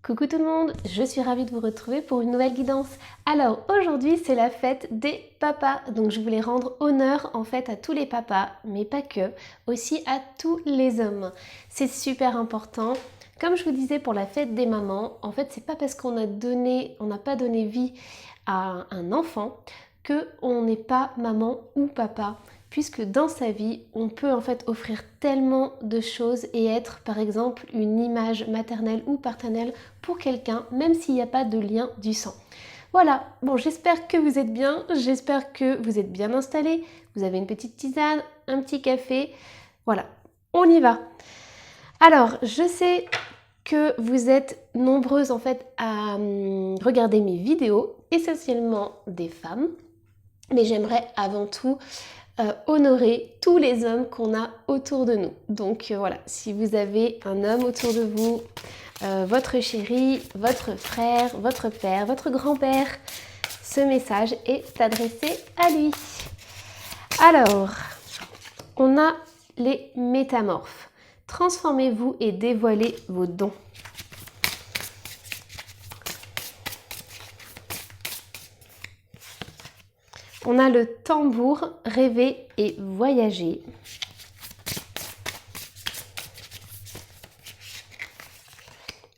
Coucou tout le monde, je suis ravie de vous retrouver pour une nouvelle guidance. Alors aujourd'hui c'est la fête des papas, donc je voulais rendre honneur en fait à tous les papas, mais pas que, aussi à tous les hommes. C'est super important. Comme je vous disais pour la fête des mamans, en fait c'est pas parce qu'on n'a pas donné vie à un enfant que on n'est pas maman ou papa. Puisque dans sa vie, on peut en fait offrir tellement de choses et être par exemple une image maternelle ou paternelle pour quelqu'un, même s'il n'y a pas de lien du sang. Voilà, bon j'espère que vous êtes bien, j'espère que vous êtes bien installés, vous avez une petite tisane, un petit café, voilà, on y va. Alors, je sais que vous êtes nombreuses en fait à regarder mes vidéos, essentiellement des femmes, mais j'aimerais avant tout honorer tous les hommes qu'on a autour de nous. Donc voilà, si vous avez un homme autour de vous, votre chéri, votre frère, votre père, votre grand-père, ce message est adressé à lui. Alors, on a les métamorphes. Transformez-vous et dévoilez vos dons. On a le tambour, rêver et voyager.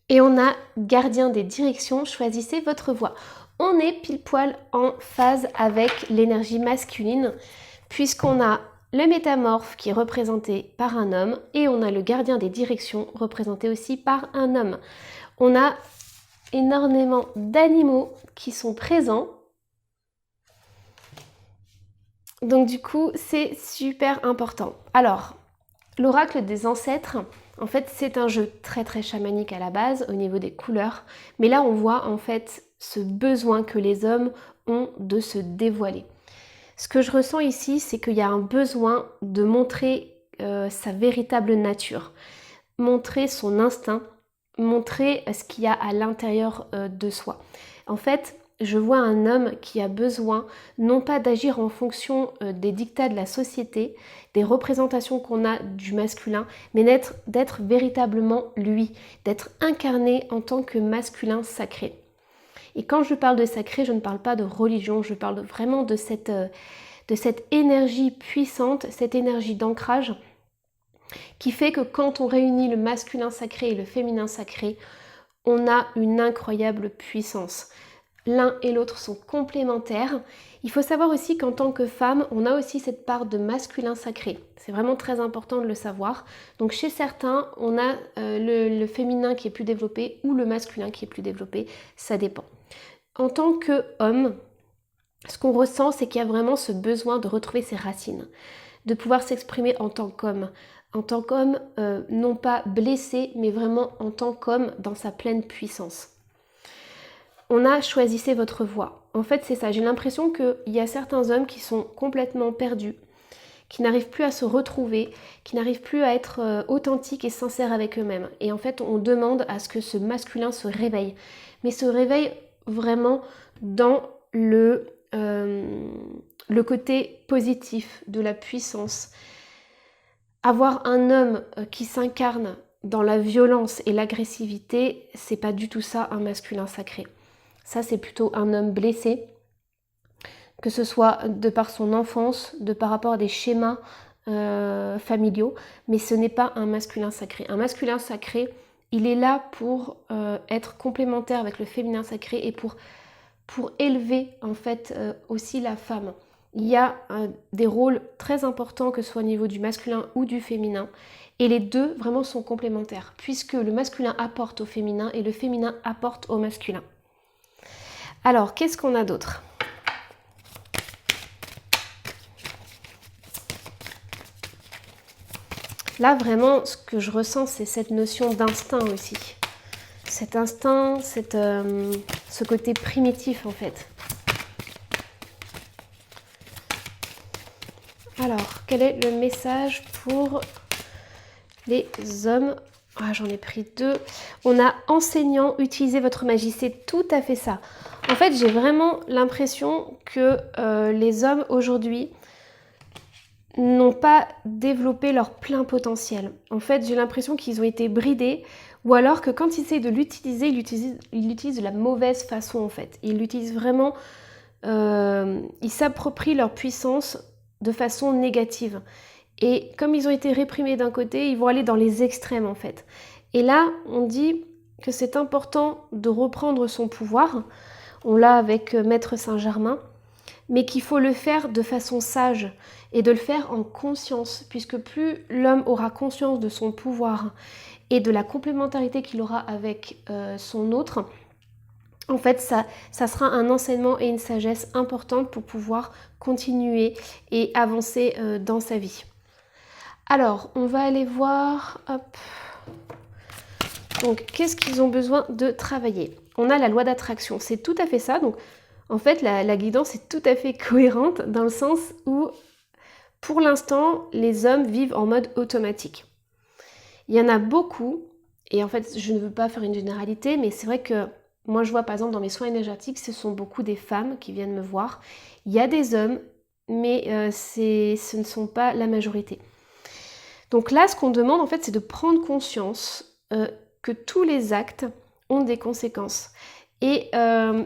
Et on a gardien des directions, choisissez votre voie. On est pile poil en phase avec l'énergie masculine, puisqu'on a le métamorphe qui est représenté par un homme et on a le gardien des directions représenté aussi par un homme. On a énormément d'animaux qui sont présents. Donc du coup, c'est super important. Alors, l'oracle des ancêtres, en fait, c'est un jeu très très chamanique à la base au niveau des couleurs. Mais là, on voit en fait ce besoin que les hommes ont de se dévoiler. Ce que je ressens ici, c'est qu'il y a un besoin de montrer sa véritable nature. Montrer son instinct, montrer ce qu'il y a à l'intérieur de soi. En fait, je vois un homme qui a besoin non pas d'agir en fonction des dictats de la société, des représentations qu'on a du masculin, mais d'être véritablement lui, d'être incarné en tant que masculin sacré. Et quand je parle de sacré, je ne parle pas de religion, je parle vraiment de cette énergie puissante, cette énergie d'ancrage qui fait que quand on réunit le masculin sacré et le féminin sacré, on a une incroyable puissance. L'un et l'autre sont complémentaires. Il faut savoir aussi qu'en tant que femme, on a aussi cette part de masculin sacré. C'est vraiment très important de le savoir. Donc chez certains, on a le féminin qui est plus développé ou le masculin qui est plus développé. Ça dépend. En tant qu'homme, ce qu'on ressent, c'est qu'il y a vraiment ce besoin de retrouver ses racines, de pouvoir s'exprimer en tant qu'homme. En tant qu'homme, non pas blessé, mais vraiment en tant qu'homme dans sa pleine puissance. On a choisissez votre voie. En fait, c'est ça. J'ai l'impression qu'il y a certains hommes qui sont complètement perdus, qui n'arrivent plus à se retrouver, qui n'arrivent plus à être authentiques et sincères avec eux-mêmes. Et en fait, on demande à ce que ce masculin se réveille. Mais se réveille vraiment dans le côté positif de la puissance. Avoir un homme qui s'incarne dans la violence et l'agressivité, c'est pas du tout ça un masculin sacré. Ça, c'est plutôt un homme blessé, que ce soit de par son enfance, de par rapport à des schémas familiaux, mais ce n'est pas un masculin sacré. Un masculin sacré, il est là pour être complémentaire avec le féminin sacré et pour élever en fait aussi la femme. Il y a des rôles très importants, que ce soit au niveau du masculin ou du féminin, et les deux vraiment sont complémentaires, puisque le masculin apporte au féminin et le féminin apporte au masculin. Alors, qu'est-ce qu'on a d'autre ? Là, vraiment, ce que je ressens, c'est cette notion d'instinct aussi. Cet instinct, ce côté primitif, en fait. Alors, quel est le message pour les hommes ? Ah, j'en ai pris deux. On a enseignant, utilisez votre magie. C'est tout à fait ça. En fait, j'ai vraiment l'impression que les hommes aujourd'hui n'ont pas développé leur plein potentiel. En fait, j'ai l'impression qu'ils ont été bridés ou alors que quand il essaye de l'utiliser, il l'utilise de la mauvaise façon en fait. Il l'utilise vraiment, ils s'approprient leur puissance de façon négative. Et comme ils ont été réprimés d'un côté, ils vont aller dans les extrêmes en fait. Et là, on dit que c'est important de reprendre son pouvoir. On l'a avec Maître Saint-Germain, mais qu'il faut le faire de façon sage et de le faire en conscience, puisque plus l'homme aura conscience de son pouvoir et de la complémentarité qu'il aura avec son autre, en fait, ça sera un enseignement et une sagesse importante pour pouvoir continuer et avancer dans sa vie. Alors, on va aller voir, hop. Donc, qu'est-ce qu'ils ont besoin de travailler? On a la loi d'attraction, c'est tout à fait ça. Donc, en fait, la guidance est tout à fait cohérente dans le sens où, pour l'instant, les hommes vivent en mode automatique. Il y en a beaucoup, et en fait, je ne veux pas faire une généralité, mais c'est vrai que moi, je vois par exemple dans mes soins énergétiques, ce sont beaucoup des femmes qui viennent me voir. Il y a des hommes, mais ce ne sont pas la majorité. Donc là, ce qu'on demande, en fait, c'est de prendre conscience que tous les actes ont des conséquences et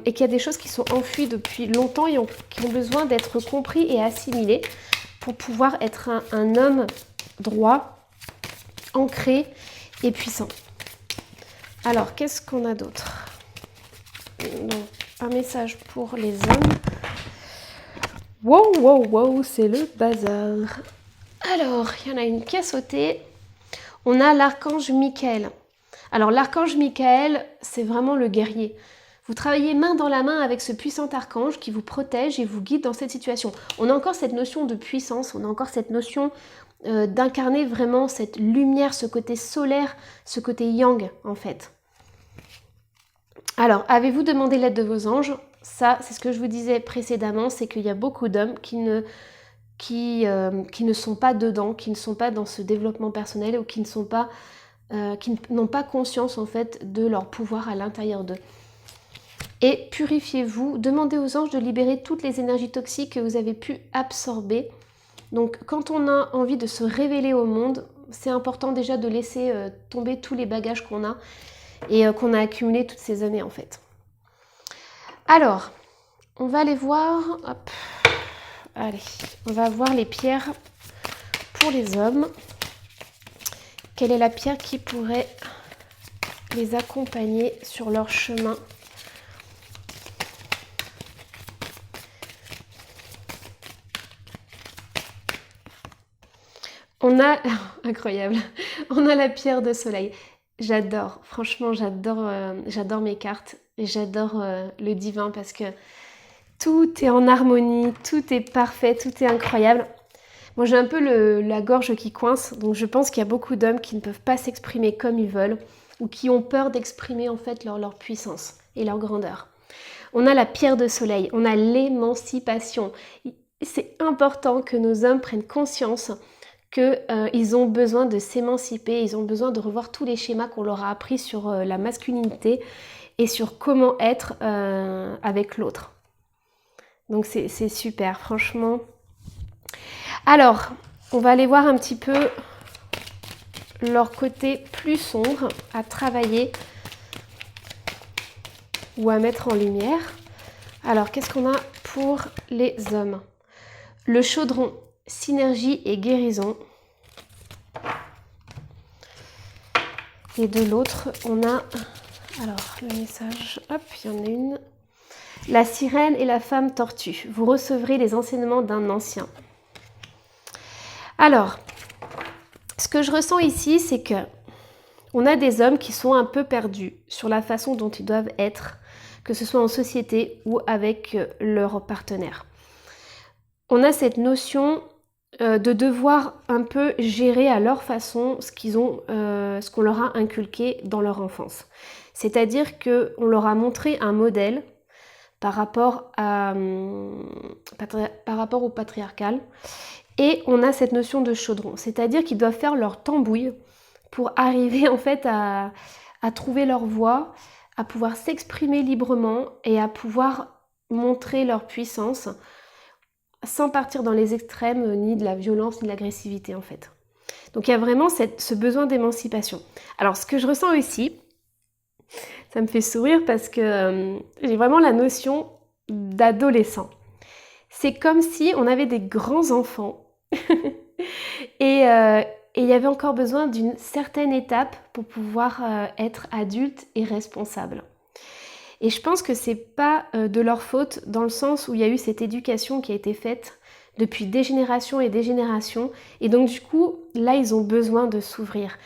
qu'il y a des choses qui sont enfuies depuis longtemps et qui ont besoin d'être compris et assimilées pour pouvoir être un homme droit, ancré et puissant. Alors, qu'est-ce qu'on a d'autre? Donc, un message pour les hommes. Wow, wow, wow, c'est le bazar. Alors, il y en a une qui a sauté. On a l'archange Michael. Alors, l'archange Michael, c'est vraiment le guerrier. Vous travaillez main dans la main avec ce puissant archange qui vous protège et vous guide dans cette situation. On a encore cette notion de puissance, on a encore cette notion d'incarner vraiment cette lumière, ce côté solaire, ce côté yang en fait. Alors, avez-vous demandé l'aide de vos anges? Ça, c'est ce que je vous disais précédemment, c'est qu'il y a beaucoup d'hommes qui ne sont pas dedans, qui ne sont pas dans ce développement personnel ou qui n'ont pas conscience en fait de leur pouvoir à l'intérieur d'eux. Et purifiez-vous, demandez aux anges de libérer toutes les énergies toxiques que vous avez pu absorber. Donc quand on a envie de se révéler au monde, c'est important déjà de laisser tomber tous les bagages qu'on a et qu'on a accumulés toutes ces années en fait. Alors, on va aller voir, hop, allez, on va voir les pierres pour les hommes. Quelle est la pierre qui pourrait les accompagner sur leur chemin ? On a, incroyable, on a la pierre de soleil. J'adore, franchement, j'adore mes cartes et j'adore le divin parce que tout est en harmonie, tout est parfait, tout est incroyable. Moi, j'ai un peu la gorge qui coince, donc je pense qu'il y a beaucoup d'hommes qui ne peuvent pas s'exprimer comme ils veulent ou qui ont peur d'exprimer en fait leur puissance et leur grandeur. On a la pierre de soleil, on a l'émancipation. C'est important que nos hommes prennent conscience qu'ils ont besoin de s'émanciper, ils ont besoin de revoir tous les schémas qu'on leur a appris sur la masculinité et sur comment être avec l'autre. Donc c'est super, franchement. Alors, on va aller voir un petit peu leur côté plus sombre à travailler ou à mettre en lumière. Alors, qu'est-ce qu'on a pour les hommes? Le chaudron, synergie et guérison. Et de l'autre, on a, alors le message, hop, il y en a une. La sirène et la femme tortue. Vous recevrez les enseignements d'un ancien. Alors, ce que je ressens ici, c'est que on a des hommes qui sont un peu perdus sur la façon dont ils doivent être, que ce soit en société ou avec leur partenaire. On a cette notion de devoir un peu gérer à leur façon ce qu'on leur a inculqué dans leur enfance. C'est-à-dire qu'on leur a montré un modèle par rapport au patriarcal et on a cette notion de chaudron. C'est-à-dire qu'ils doivent faire leur tambouille pour arriver en fait à trouver leur voie, à pouvoir s'exprimer librement et à pouvoir montrer leur puissance sans partir dans les extrêmes, ni de la violence, ni de l'agressivité en fait. Donc il y a vraiment ce besoin d'émancipation. Alors ce que je ressens aussi, ça me fait sourire parce que j'ai vraiment la notion d'adolescent. C'est comme si on avait des grands enfants et il y avait encore besoin d'une certaine étape pour pouvoir être adulte et responsable. Et je pense que c'est pas de leur faute dans le sens où il y a eu cette éducation qui a été faite depuis des générations et des générations. Et donc du coup, là, ils ont besoin de s'ouvrir.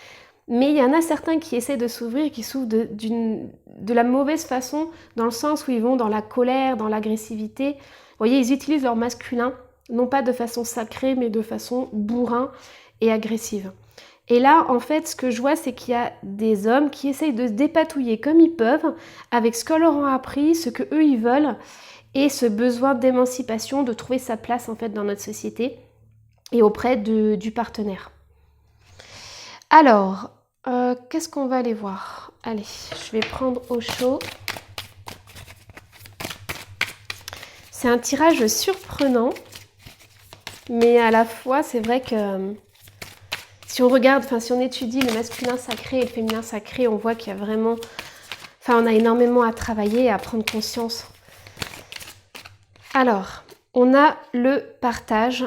Mais il y en a certains qui essaient de s'ouvrir, qui s'ouvrent de la mauvaise façon, dans le sens où ils vont dans la colère, dans l'agressivité. Vous voyez, ils utilisent leur masculin, non pas de façon sacrée, mais de façon bourrin et agressive. Et là, en fait, ce que je vois, c'est qu'il y a des hommes qui essayent de se dépatouiller comme ils peuvent, avec ce qu'on leur a appris, ce que eux ils veulent, et ce besoin d'émancipation, de trouver sa place en fait dans notre société et auprès du partenaire. Alors, qu'est-ce qu'on va aller voir? Allez, je vais prendre au chaud. C'est un tirage surprenant, mais à la fois, c'est vrai que si on regarde, si on étudie le masculin sacré et le féminin sacré, on voit qu'il y a vraiment, on a énormément à travailler et à prendre conscience. Alors, on a le partage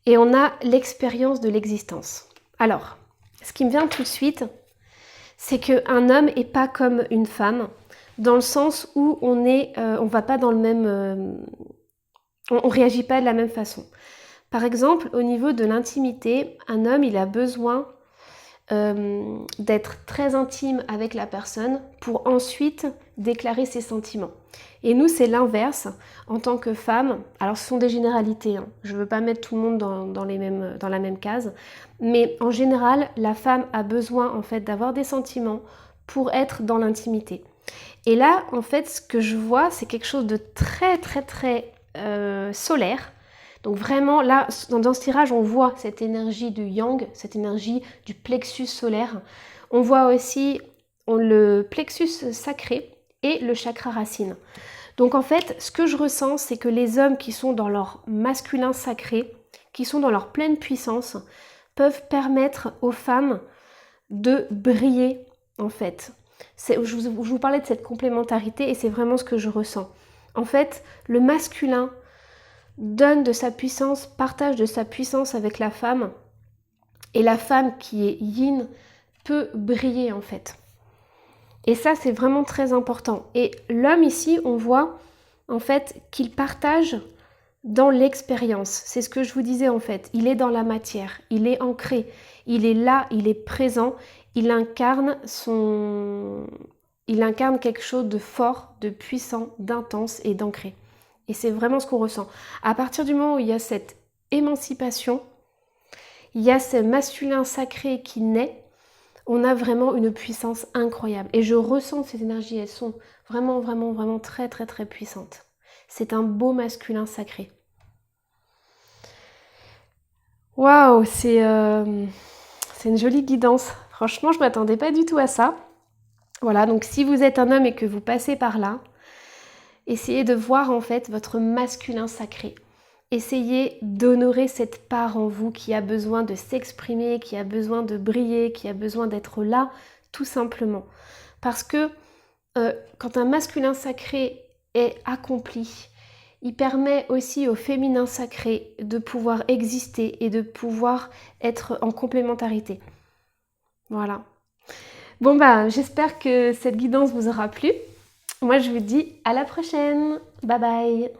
et on a l'expérience de l'existence. Alors, ce qui me vient tout de suite, c'est qu'un homme n'est pas comme une femme, dans le sens où on va pas dans le même, on réagit pas de la même façon. Par exemple, au niveau de l'intimité, un homme, il a besoin d'être très intime avec la personne pour ensuite déclarer ses sentiments. Et nous, c'est l'inverse. En tant que femme, alors ce sont des généralités, hein. Je ne veux pas mettre tout le monde dans la même case, mais en général, la femme a besoin en fait d'avoir des sentiments pour être dans l'intimité. Et là, en fait, ce que je vois, c'est quelque chose de très très très solaire. Donc vraiment, là, dans ce tirage, on voit cette énergie du yang, cette énergie du plexus solaire. On voit aussi le plexus sacré et le chakra racine. Donc en fait, ce que je ressens, c'est que les hommes qui sont dans leur masculin sacré, qui sont dans leur pleine puissance, peuvent permettre aux femmes de briller, en fait. Je vous parlais de cette complémentarité et c'est vraiment ce que je ressens. En fait, le masculin donne de sa puissance, partage de sa puissance avec la femme, et la femme qui est yin peut briller en fait. Et ça, c'est vraiment très important. Et l'homme ici, on voit en fait qu'il partage dans l'expérience. C'est ce que je vous disais en fait. Il est dans la matière, il est ancré, il est là, il est présent, il incarne quelque chose de fort, de puissant, d'intense et d'ancré. Et c'est vraiment ce qu'on ressent. À partir du moment où il y a cette émancipation, il y a ce masculin sacré qui naît, on a vraiment une puissance incroyable. Et je ressens ces énergies, elles sont vraiment, vraiment, vraiment très, très, très puissantes. C'est un beau masculin sacré. Waouh, c'est une jolie guidance. Franchement, je ne m'attendais pas du tout à ça. Voilà, donc si vous êtes un homme et que vous passez par là, essayez de voir en fait votre masculin sacré. Essayez d'honorer cette part en vous qui a besoin de s'exprimer, qui a besoin de briller, qui a besoin d'être là, tout simplement. Parce que quand un masculin sacré est accompli, il permet aussi au féminin sacré de pouvoir exister et de pouvoir être en complémentarité. Voilà. Bon j'espère que cette guidance vous aura plu. Moi je vous dis à la prochaine. Bye bye.